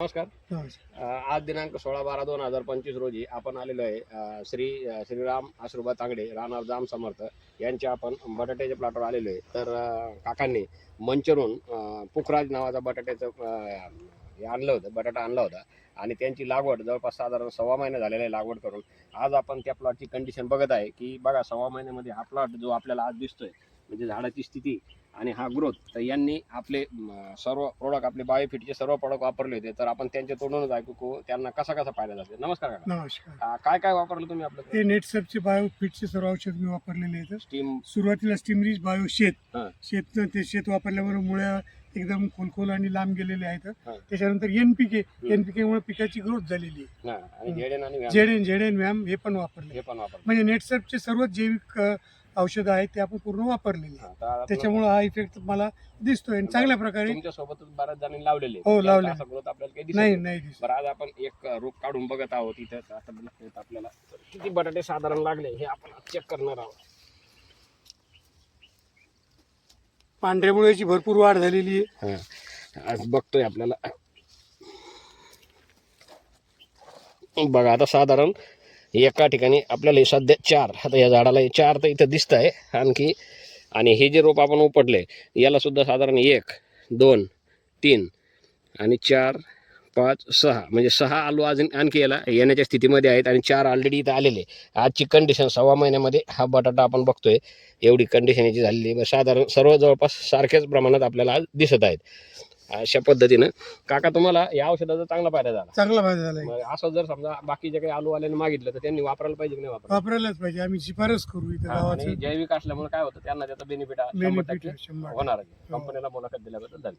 नमस्कार. आज दिनांक 16/12/2025 रोजी आपण आलेलो आहे श्रीराम आश्रुबा तांगडे राहणार जाम समर्थ यांच्या आपण बटाट्याच्या प्लॉटवर आलेलो आहे. तर काकांनी मंचरून पुखराज नावाचा बटाट्याचं हे आणलं होतं, बटाटा आणला होता आणि त्यांची लागवड जवळपास साधारण 1.25 महिना झालेला आहे लागवड करून. आज आपण त्या प्लॉटची कंडिशन बघत आहे की बघा 1.25 महिन्यामध्ये हा प्लॉट जो आपल्याला आज दिसतोय म्हणजे झाडाची स्थिती आणि हा ग्रोथ. तर यांनी आपले सर्व प्रोडक्ट आपले बायोफिटचे सर्व प्रोडक्ट वापरले होते. तर आपण त्यांच्या तोंडूनच ऐकू त्यांना कसा कसा फायदा झाला. नमस्कार काका. नमस्कार. काय काय वापरलं तुम्ही आपलं? ते नेटसर्फचे बायोफिटचे सर्व औषध मी वापरलेले आहेत. स्टीम सुरुवातीला स्टीमरीज बायो शेत हा. ते शेत वापरल्यावर मुळ्या एकदम खोलखोल आणि लांब गेलेले आहेत. हा. त्याच्यानंतर एनपीके मुळे पिकाची ग्रोथ झालेली आहे. आणि झेडेन आणि व्यायाम झेडेन व्यायाम हे पण वापरले. हे पण वापरलं. म्हणजे नेटसर्फचे सर्व जैविक औषधं आहेत ते आपण पूर्ण वापरलेले आहे. त्याच्यामुळे हा इफेक्ट मला दिसतोय आणि चांगल्या प्रकारे. तुमच्या सोबतच बऱ्याच जणांनी लावलेले. हो, लावले. असा ग्रोथ आपल्याला काही दिसत नाही दिसत. बरं, आज आपण एक रोप काढून बघत आहोत इथं. आता आपल्याला किती बटाटे साधारण लागले हे आपण चेक करणार आहोत. पांढऱ्या मुळ्याची भरपूर वाढ झालेली आहे. आज बघतोय आपल्याला बघा आता साधारण एका ठिकाणी आपल्याला सध्या 4, आता या झाडाला 4 तर इथं दिसत आहे आणखी. आणि हे जे रोप आपण उपटले याला सुद्धा साधारण 1 2 3 आणि 4 5 6 म्हणजे 6 आलू अजून आणखी याला येण्याच्या स्थितीमध्ये आहेत आणि 4 ऑलरेडी इथं आलेले. आजची कंडिशन 1.25 महिन्यामध्ये हा बटाटा आपण बघतोय एवढी कंडिशन याची झालेली आहे. साधारण सर्व जवळपास सारख्याच प्रमाणात आपल्याला आज दिसत आहेत. अशा पद्धतीनं काका तुम्हाला या औषधाचा चांगला फायदा झाला. चांगला फायदा झाला. मग असं जर समजा बाकीचे काही आलू आल्याने मागितलं तर त्यांनी वापरायला पाहिजे की नाही वापरायलाच पाहिजे. आम्ही शिफारस करू इथं आणि गावाचं. जैविक असल्यामुळे काय होतं त्यांना त्याचा बेनिफिट बेनिफिट 100% होणार आहे. कंपनीला मुलाखत दिल्याबद्दल धन्यवाद.